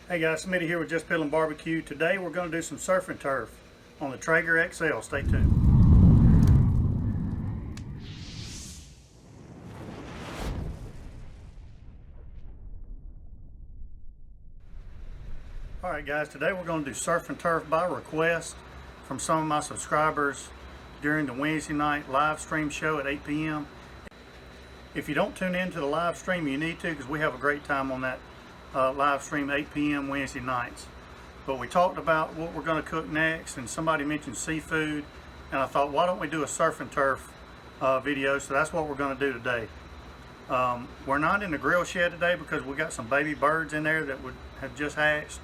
Hey guys, Smitty here with Just Piddlin Barbecue. Today we're going to do some surf and turf on the Traeger XL. Stay tuned. Alright guys, today we're going to do surf and turf by request from some of my subscribers during the Wednesday night live stream show at 8 p.m. If you don't tune in to the live stream, you need to, because we have a great time on that live stream 8 p.m. Wednesday nights. But we talked about what we're going to cook next, and somebody mentioned seafood, and I thought, why don't we do a surf and turf video? So that's what we're going to do today. We're not in the grill shed today because we got some baby birds in there that have just hatched,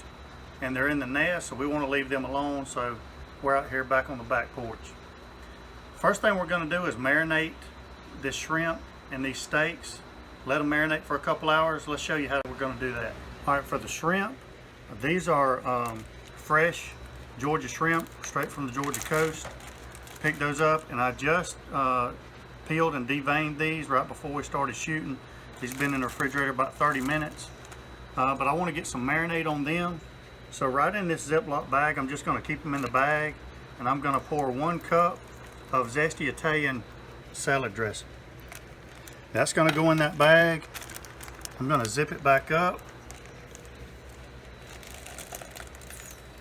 and they're in the nest, so we want to leave them alone. So we're out here back on the back porch. First thing we're going to do is marinate this shrimp and these steaks. Let them marinate for a couple hours. Let's show you how we're going to do that. All right, for the shrimp, these are fresh Georgia shrimp, straight from the Georgia coast. Picked those up, and I just peeled and deveined these right before we started shooting. These have been in the refrigerator about 30 minutes. But I want to get some marinade on them. So right in this Ziploc bag, I'm just going to keep them in the bag, and I'm going to pour 1 cup of zesty Italian salad dressing. That's going to go in that bag. I'm going to zip it back up.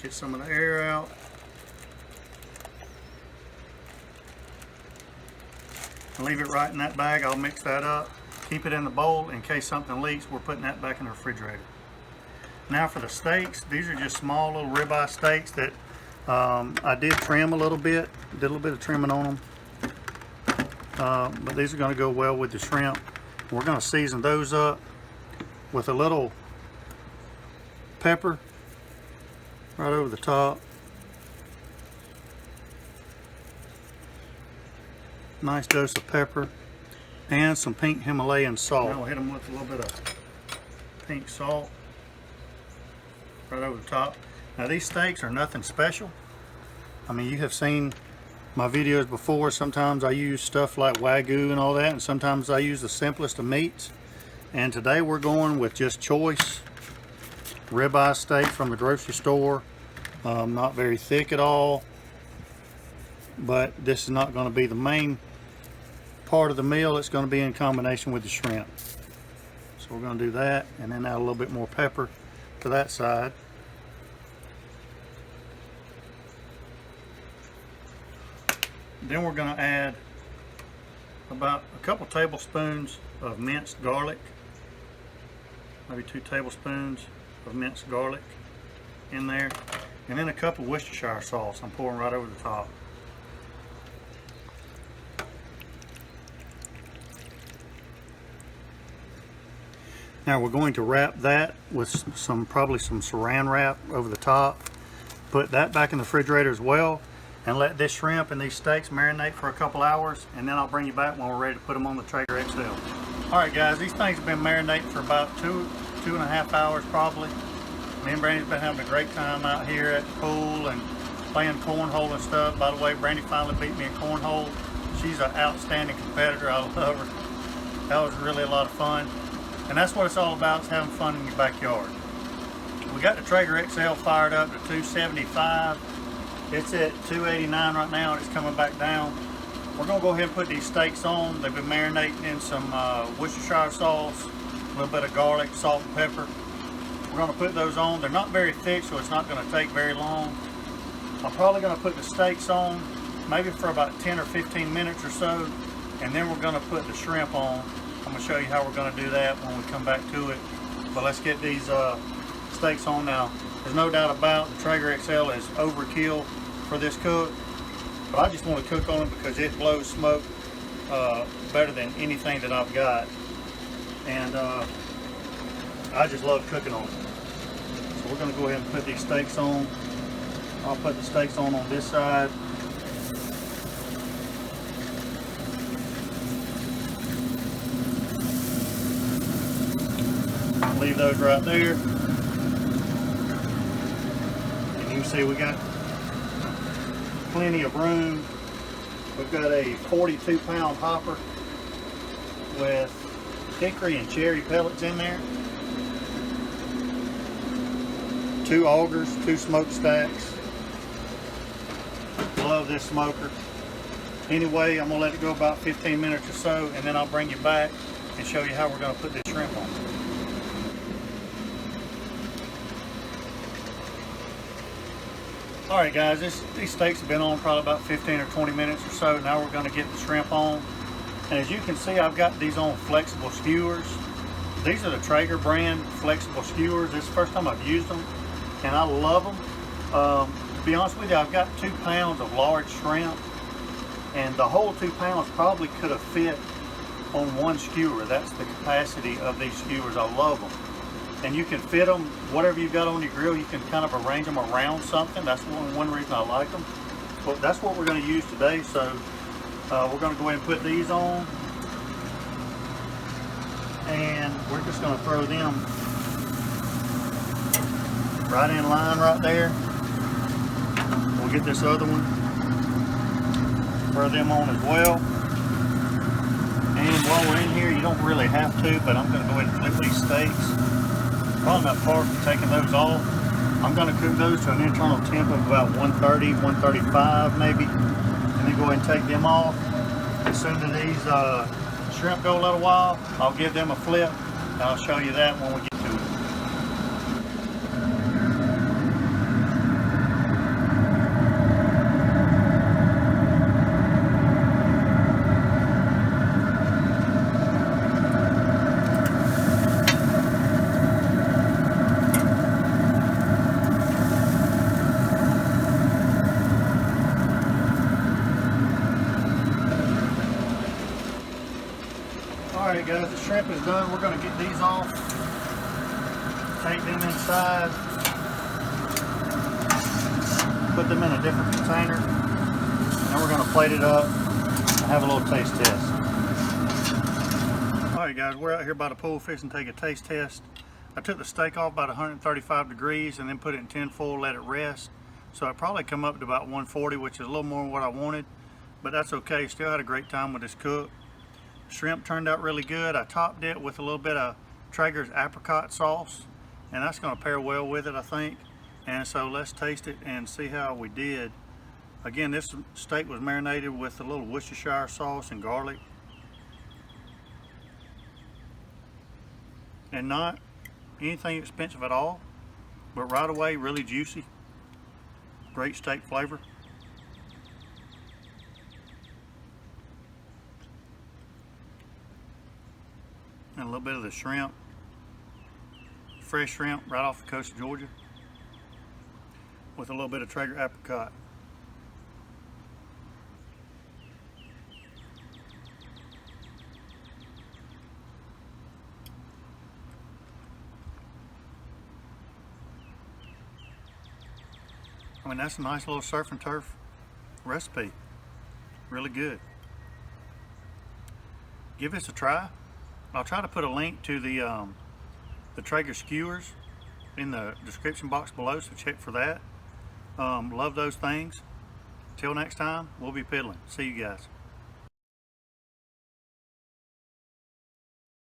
Get some of the air out. Leave it right in that bag. I'll mix that up. Keep it in the bowl in case something leaks. We're putting that back in the refrigerator. Now for the steaks, these are just small little ribeye steaks that I did trim a little bit. Did a little bit of trimming on them. But these are going to go well with the shrimp. We're going to season those up with a little pepper right over the top. Nice dose of pepper and some pink Himalayan salt. Now we'll hit them with a little bit of pink salt right over the top. Now these steaks are nothing special. I mean, you have seen my videos before. Sometimes I use stuff like Wagyu and all that, and sometimes I use the simplest of meats. And today we're going with just choice ribeye steak from the grocery store. Not very thick at all, but this is not going to be the main part of the meal. It's going to be in combination with the shrimp. So we're going to do that, and then add a little bit more pepper to that side. Then we're going to add about a couple tablespoons of minced garlic, maybe 2 tablespoons of minced garlic in there, and then a cup of Worcestershire sauce I'm pouring right over the top. Now we're going to wrap that with probably some saran wrap over the top. Put that back in the refrigerator as well, and let this shrimp and these steaks marinate for a couple hours, and then I'll bring you back when we're ready to put them on the Traeger XL. Alright guys, these things have been marinating for about 2.5 hours probably. Me and Brandy's been having a great time out here at the pool and playing cornhole and stuff. By the way, Brandy finally beat me in cornhole. She's an outstanding competitor. I love her. That was really a lot of fun. And that's what it's all about, is having fun in your backyard. We got the Traeger XL fired up to 275. It's at 289 right now, and it's coming back down. We're going to go ahead and put these steaks on. They've been marinating in some Worcestershire sauce, a little bit of garlic, salt, and pepper. We're going to put those on. They're not very thick, so it's not going to take very long. I'm probably going to put the steaks on maybe for about 10 or 15 minutes or so, and then we're going to put the shrimp on. I'm going to show you how we're going to do that when we come back to it. But let's get these steaks on now. There's no doubt about the Traeger XL is overkill for this cook, but I just want to cook on it because it blows smoke better than anything that I've got, and I just love cooking on it. So we're going to go ahead and put these steaks on. I'll put the steaks on this side. Leave those right there. And you can see we got plenty of room. We've got a 42-pound hopper with hickory and cherry pellets in there. 2 augers, 2 smokestacks. Love this smoker. Anyway, I'm gonna let it go about 15 minutes or so, and then I'll bring you back and show you how we're gonna put this shrimp on. Alright guys, these steaks have been on probably about 15 or 20 minutes or so. Now we're gonna get the shrimp on. And as you can see, I've got these on flexible skewers. These are the Traeger brand flexible skewers. This is the first time I've used them, and I love them. To be honest with you, I've got 2 pounds of large shrimp, and the whole 2 pounds probably could have fit on 1 skewer. That's the capacity of these skewers. I love them. And you can fit them, whatever you've got on your grill, you can kind of arrange them around something. That's one reason I like them. But that's what we're going to use today. So we're going to go ahead and put these on. And we're just going to throw them right in line right there. We'll get this other one, throw them on as well. And while we're in here, you don't really have to, but I'm going to go ahead and flip these steaks. Probably not far from taking those off. I'm going to cook those to an internal temp of about 130, 135 maybe, and then go ahead and take them off. As soon as these shrimp go a little while, I'll give them a flip, and I'll show you that when we get to it. Alright guys, the shrimp is done. We're going to get these off, take them inside, put them in a different container, and we're going to plate it up and have a little taste test. Alright guys, we're out here by the pool fixing to take a taste test. I took the steak off about 135 degrees and then put it in tin foil, let it rest. So it probably come up to about 140, which is a little more than what I wanted, but that's okay. Still had a great time with this cook. Shrimp turned out really good. I topped it with a little bit of Traeger's apricot sauce, and that's going to pair well with it, I think. And so let's taste it and see how we did. Again, this steak was marinated with a little Worcestershire sauce and garlic, and not anything expensive at all, but right away really juicy, great steak flavor. And a little bit of the shrimp, fresh shrimp right off the coast of Georgia, with a little bit of Traeger apricot. I mean, that's a nice little surf and turf recipe. Really good. Give this a try. I'll try to put a link to the Traeger skewers in the description box below, so check for that. Love those things. Till next time, we'll be piddling. See you guys.